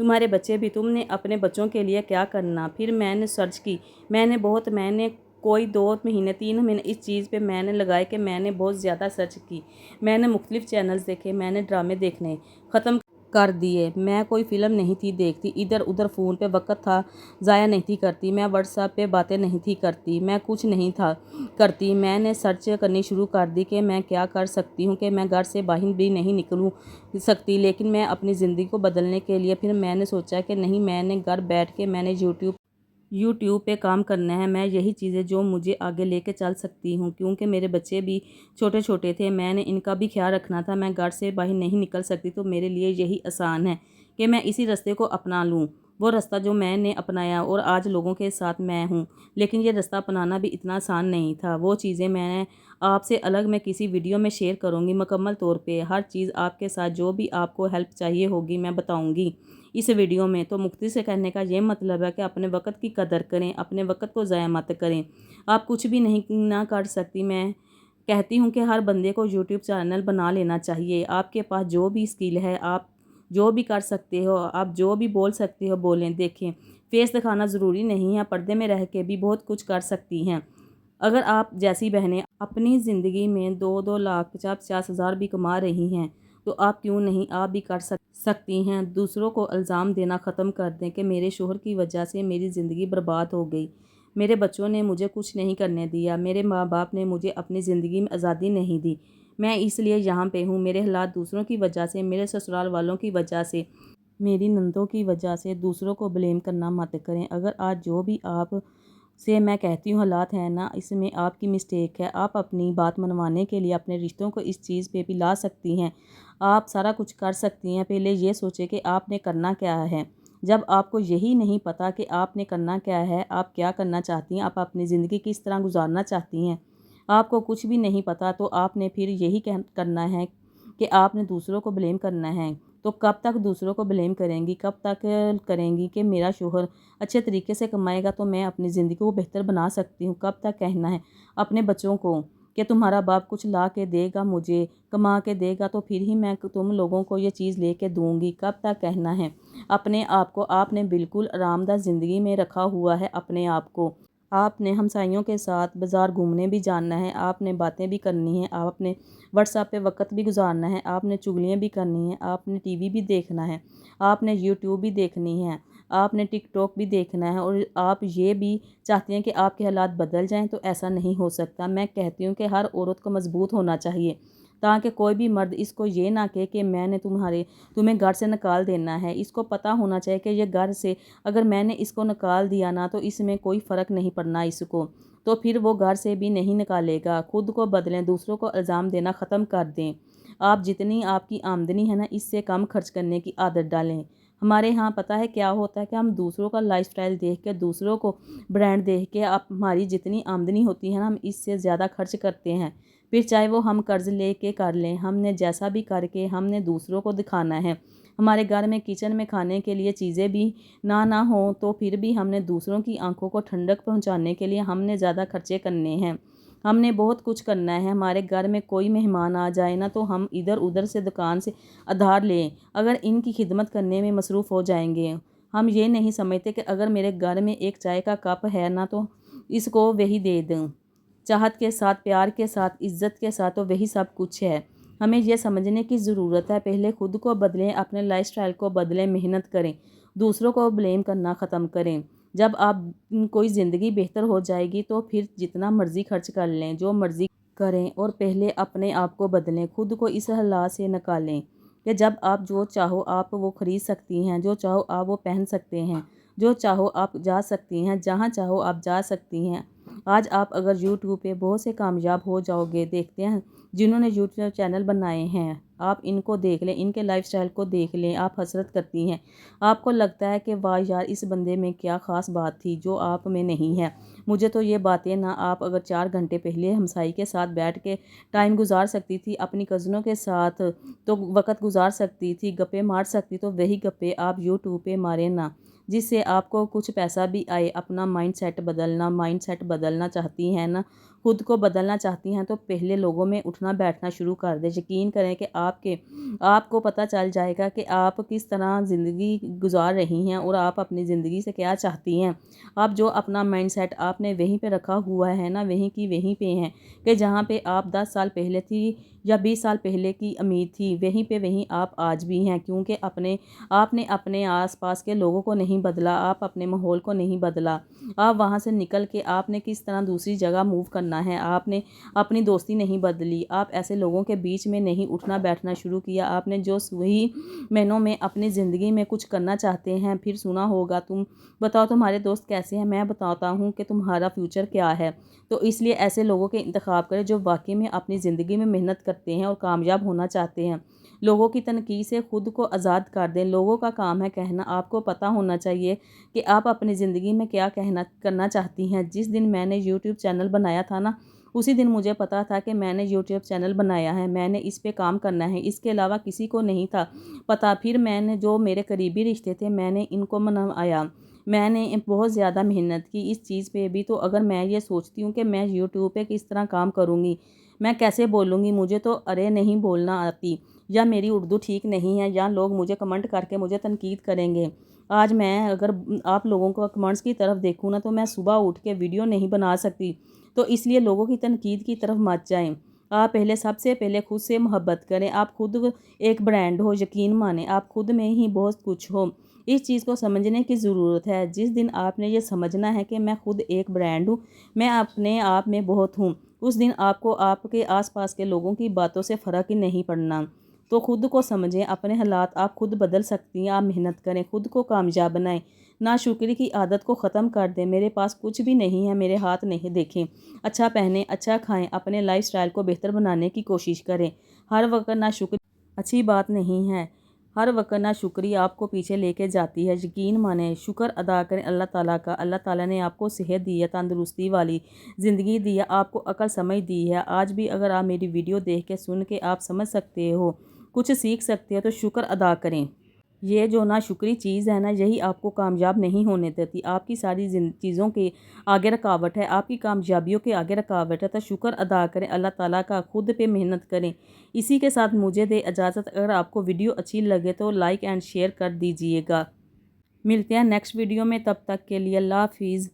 تمہارے بچے بھی، تم نے اپنے بچوں کے لیے کیا کرنا۔ پھر میں نے سرچ کی، میں نے کوئی 2 مہینے 3 مہینے اس چیز پہ میں نے لگائے کہ میں نے بہت زیادہ سرچ کی۔ میں نے مختلف چینلز دیکھے، میں نے ڈرامے دیکھنے ختم کر دیے۔ میں کوئی فلم نہیں تھی دیکھتی، ادھر ادھر فون پہ وقت تھا ضائع نہیں تھی کرتی، میں واٹس ایپ پہ باتیں نہیں تھی کرتی، میں کچھ نہیں تھا کرتی۔ میں نے سرچ کرنی شروع کر دی کہ میں کیا کر سکتی ہوں، کہ میں گھر سے باہر بھی نہیں نکلوں سکتی، لیکن میں اپنی زندگی کو بدلنے کے لیے پھر میں نے سوچا کہ نہیں، میں نے گھر بیٹھ کے میں نے یوٹیوب پہ کام کرنا ہے۔ میں یہی چیزیں جو مجھے آگے لے کے چل سکتی ہوں، کیونکہ میرے بچے بھی چھوٹے چھوٹے تھے، میں نے ان کا بھی خیال رکھنا تھا، میں گھر سے باہر نہیں نکل سکتی، تو میرے لیے یہی آسان ہے کہ میں اسی راستے کو اپنا لوں، وہ راستہ جو میں نے اپنایا اور آج لوگوں کے ساتھ میں ہوں۔ لیکن یہ راستہ اپنانا بھی اتنا آسان نہیں تھا۔ وہ چیزیں میں آپ سے الگ میں کسی ویڈیو میں شیئر کروں گی مکمل طور پہ، ہر چیز آپ کے ساتھ، جو بھی آپ کو ہیلپ چاہیے ہوگی میں بتاؤں گی اس ویڈیو میں۔ تو مختصر سے کہنے کا یہ مطلب ہے کہ اپنے وقت کی قدر کریں، اپنے وقت کو ضائع مت کریں۔ آپ کچھ بھی نہیں نہ کر سکتی، میں کہتی ہوں کہ ہر بندے کو یوٹیوب چینل بنا لینا چاہیے۔ آپ کے پاس جو بھی اسکل ہے، آپ جو بھی کر سکتے ہو، آپ جو بھی بول سکتے ہو بولیں۔ دیکھیں، فیس دکھانا ضروری نہیں ہے، پردے میں رہ کے بھی بہت کچھ کر سکتی ہیں۔ اگر آپ جیسی بہنیں اپنی زندگی میں 2 لاکھ 50,000 بھی کما رہی ہیں، تو آپ کیوں نہیں، آپ بھی کر سکتی ہیں۔ دوسروں کو الزام دینا ختم کر دیں کہ میرے شوہر کی وجہ سے میری زندگی برباد ہو گئی، میرے بچوں نے مجھے کچھ نہیں کرنے دیا، میرے ماں باپ نے مجھے اپنی زندگی میں آزادی نہیں دی، میں اس لیے یہاں پہ ہوں، میرے حالات دوسروں کی وجہ سے، میرے سسرال والوں کی وجہ سے، میری نندوں کی وجہ سے۔ دوسروں کو بلیم کرنا مت کریں۔ اگر آج جو بھی آپ سے میں کہتی ہوں حالات ہیں نا، اس میں آپ کی مسٹیک ہے۔ آپ اپنی بات منوانے کے لیے اپنے رشتوں کو اس چیز پہ بھی لا سکتی ہیں، آپ سارا کچھ کر سکتی ہیں۔ پہلے یہ سوچیں کہ آپ نے کرنا کیا ہے۔ جب آپ کو یہی نہیں پتہ کہ آپ نے کرنا کیا ہے، آپ کیا کرنا چاہتی ہیں، آپ اپنی زندگی کس طرح گزارنا چاہتی ہیں، آپ کو کچھ بھی نہیں پتہ، تو آپ نے پھر یہی کرنا ہے کہ آپ نے دوسروں کو بلیم کرنا ہے۔ تو کب تک دوسروں کو بلیم کریں گی، کب تک کریں گی کہ میرا شوہر اچھے طریقے سے کمائے گا تو میں اپنی زندگی کو بہتر بنا سکتی ہوں، کب تک کہنا ہے اپنے بچوں کو کہ تمہارا باپ کچھ لا کے دے گا، مجھے کما کے دے گا تو پھر ہی میں تم لوگوں کو یہ چیز لے کے دوں گی، کب تک کہنا ہے اپنے آپ کو۔ آپ نے بالکل آرام دہ زندگی میں رکھا ہوا ہے اپنے آپ کو، آپ نے ہمسائیوں کے ساتھ بازار گھومنے بھی جانا ہے، آپ نے باتیں بھی کرنی ہیں، آپ نے واٹس ایپ پہ وقت بھی گزارنا ہے، آپ نے چغلیاں بھی کرنی ہیں، آپ نے ٹی وی بھی دیکھنا ہے، آپ نے یوٹیوب بھی دیکھنی ہے، آپ نے ٹک ٹاک بھی دیکھنا ہے، اور آپ یہ بھی چاہتی ہیں کہ آپ کے حالات بدل جائیں، تو ایسا نہیں ہو سکتا۔ میں کہتی ہوں کہ ہر عورت کو مضبوط ہونا چاہیے، تاکہ کوئی بھی مرد اس کو یہ نہ کہے کہ میں نے تمہیں گھر سے نکال دینا ہے۔ اس کو پتہ ہونا چاہیے کہ یہ گھر سے اگر میں نے اس کو نکال دیا نا، تو اس میں کوئی فرق نہیں پڑنا اس کو، تو پھر وہ گھر سے بھی نہیں نکالے گا۔ خود کو بدلیں، دوسروں کو الزام دینا ختم کر دیں۔ آپ جتنی آپ کی آمدنی ہے نا، اس سے کم خرچ کرنے کی عادت ڈالیں۔ ہمارے ہاں پتہ ہے کیا ہوتا ہے کہ ہم دوسروں کا لائف سٹائل دیکھ کے، دوسروں کو برانڈ دیکھ کے، ہماری جتنی آمدنی ہوتی ہے نا، ہم اس سے زیادہ خرچ کرتے ہیں۔ پھر چاہے وہ ہم قرض لے کے کر لیں، ہم نے جیسا بھی کر کے ہم نے دوسروں کو دکھانا ہے۔ ہمارے گھر میں کچن میں کھانے کے لیے چیزیں بھی نہ ہوں، تو پھر بھی ہم نے دوسروں کی آنکھوں کو ٹھنڈک پہنچانے کے لیے ہم نے زیادہ خرچے کرنے ہیں، ہم نے بہت کچھ کرنا ہے۔ ہمارے گھر میں کوئی مہمان آ جائے نا، تو ہم ادھر ادھر سے دکان سے ادھار لیں، اگر ان کی خدمت کرنے میں مصروف ہو جائیں گے۔ ہم یہ نہیں سمجھتے کہ اگر میرے گھر میں ایک چائے کا کپ ہے نا، تو اس کو وہی دے دوں، چاہت کے ساتھ، پیار کے ساتھ، عزت کے ساتھ، تو وہی سب کچھ ہے۔ ہمیں یہ سمجھنے کی ضرورت ہے، پہلے خود کو بدلیں، اپنے لائف سٹائل کو بدلیں، محنت کریں، دوسروں کو بلیم کرنا ختم کریں۔ جب آپ کوئی زندگی بہتر ہو جائے گی تو پھر جتنا مرضی خرچ کر لیں، جو مرضی کریں، اور پہلے اپنے آپ کو بدلیں، خود کو اس حالات سے نکالیں کہ جب آپ جو چاہو آپ وہ خرید سکتی ہیں، جو چاہو آپ وہ پہن سکتے ہیں، جو چاہو آپ جا سکتی ہیں، جہاں چاہو آپ جا سکتی ہیں۔ آج آپ اگر یوٹیوب پہ بہت سے کامیاب ہو جاؤ گے، دیکھتے ہیں جنہوں نے یوٹیوب چینل بنائے ہیں، آپ ان کو دیکھ لیں، ان کے لائف سٹائل کو دیکھ لیں، آپ حسرت کرتی ہیں، آپ کو لگتا ہے کہ واہ یار، اس بندے میں کیا خاص بات تھی جو آپ میں نہیں ہے۔ مجھے تو یہ باتیں نا، آپ اگر 4 گھنٹے پہلے ہمسائی کے ساتھ بیٹھ کے ٹائم گزار سکتی تھی، اپنی کزنوں کے ساتھ تو وقت گزار سکتی تھی، گپے مار سکتی، تو وہی گپے آپ یوٹیوب پہ ماریں نا۔ جس سے آپ کو کچھ پیسہ بھی آئے۔ اپنا مائنڈ سیٹ بدلنا چاہتی ہیں نا، خود کو بدلنا چاہتی ہیں تو پہلے لوگوں میں اٹھنا بیٹھنا شروع کر دیں۔ یقین کریں کہ آپ کو پتہ چل جائے گا کہ آپ کس طرح زندگی گزار رہی ہیں اور آپ اپنی زندگی سے کیا چاہتی ہیں۔ آپ جو اپنا مائنڈ سیٹ آپ نے وہیں پہ رکھا ہوا ہے نا، وہیں کی وہیں پہ ہیں، کہ جہاں پہ آپ 10 سال پہلے تھی یا 20 سال پہلے کی امید تھی، وہیں پہ وہیں آپ آج بھی ہیں، کیونکہ آپ نے اپنے آس پاس کے لوگوں کو نہیں بدلا، آپ اپنے ماحول کو نہیں بدلا۔ آپ وہاں سے نکل کے آپ نے کس طرح دوسری جگہ موو کرنا ہے، آپ نے اپنی دوستی نہیں بدلی، آپ ایسے لوگوں کے بیچ میں نہیں اٹھنا بیٹھنا شروع کیا۔ آپ نے جو صحیح معنوں میں اپنی زندگی میں کچھ کرنا چاہتے ہیں، پھر سنا ہوگا تم بتاؤ تمہارے دوست کیسے ہیں، میں بتاتا ہوں کہ تمہارا فیوچر کیا ہے۔ تو اس لیے ایسے لوگوں کے انتخاب کریں جو واقعی میں اپنی زندگی میں محنت کرتے ہیں اور کامیاب ہونا چاہتے ہیں۔ لوگوں کی تنقید سے خود کو آزاد کر دیں۔ لوگوں کا کام ہے کہنا، آپ کو پتہ ہونا چاہیے کہ آپ اپنی زندگی میں کیا کرنا چاہتی ہیں۔ جس دن میں نے یوٹیوب چینل بنایا تھا نا، اسی دن مجھے پتا تھا کہ میں نے یوٹیوب چینل بنایا ہے، میں نے اس پہ کام کرنا ہے، اس کے علاوہ کسی کو نہیں تھا پتہ۔ پھر میں نے جو میرے قریبی رشتے تھے میں نے ان کو منوایا، میں نے بہت زیادہ محنت کی اس چیز پہ بھی۔ تو اگر میں یہ سوچتی ہوں کہ میں یوٹیوب پہ کس طرح کام کروں گی، میں کیسے بولوں گی، مجھے تو ارے نہیں بولنا آتی، یا میری اردو ٹھیک نہیں ہے، یا لوگ مجھے کمنٹ کر کے مجھے تنقید کریں گے۔ آج میں اگر آپ لوگوں کو کمنٹس کی طرف دیکھوں نا تو میں صبح اٹھ کے ویڈیو نہیں بنا سکتی۔ تو اس لیے لوگوں کی تنقید کی طرف مت جائیں۔ آپ سب سے پہلے خود سے محبت کریں۔ آپ خود ایک برانڈ ہو، یقین مانیں آپ خود میں ہی بہت کچھ ہو۔ اس چیز کو سمجھنے کی ضرورت ہے۔ جس دن آپ نے یہ سمجھنا ہے کہ میں خود ایک برانڈ ہوں، میں اپنے آپ میں بہت ہوں، اس دن آپ کو آپ کے آس پاس کے لوگوں کی باتوں سے فرق ہی نہیں پڑنا۔ تو خود کو سمجھیں، اپنے حالات آپ خود بدل سکتی ہیں۔ آپ محنت کریں، خود کو کامیاب بنائیں، ناشکری کی عادت کو ختم کر دیں۔ میرے پاس کچھ بھی نہیں ہے، میرے ہاتھ نہیں دیکھیں۔ اچھا پہنیں، اچھا کھائیں، اپنے لائف سٹائل کو بہتر بنانے کی کوشش کریں۔ ہر وقت ناشکری اچھی بات نہیں ہے۔ ہر وقت ناشکری آپ کو پیچھے لے کے جاتی ہے۔ یقین مانیں، شکر ادا کریں اللہ تعالیٰ کا۔ اللہ تعالیٰ نے آپ کو صحت دی ہے، تندرستی والی زندگی دی ہے، آپ کو عقل سمجھ دی ہے۔ آج بھی اگر آپ میری ویڈیو دیکھ کے سن کے آپ سمجھ سکتے ہو، کچھ سیکھ سکتے ہو، تو شکر ادا کریں۔ یہ جو ناشکری چیز ہے نا، یہی آپ کو کامیاب نہیں ہونے دیتی، آپ کی ساری چیزوں کے آگے رکاوٹ ہے، آپ کی کامیابیوں کے آگے رکاوٹ ہے۔ تو شکر ادا کریں اللہ تعالیٰ کا، خود پہ محنت کریں۔ اسی کے ساتھ مجھے دے اجازت۔ اگر آپ کو ویڈیو اچھی لگے تو لائک اینڈ شیئر کر دیجئے گا۔ ملتے ہیں نیکسٹ ویڈیو میں، تب تک کے لیے اللہ حافظ۔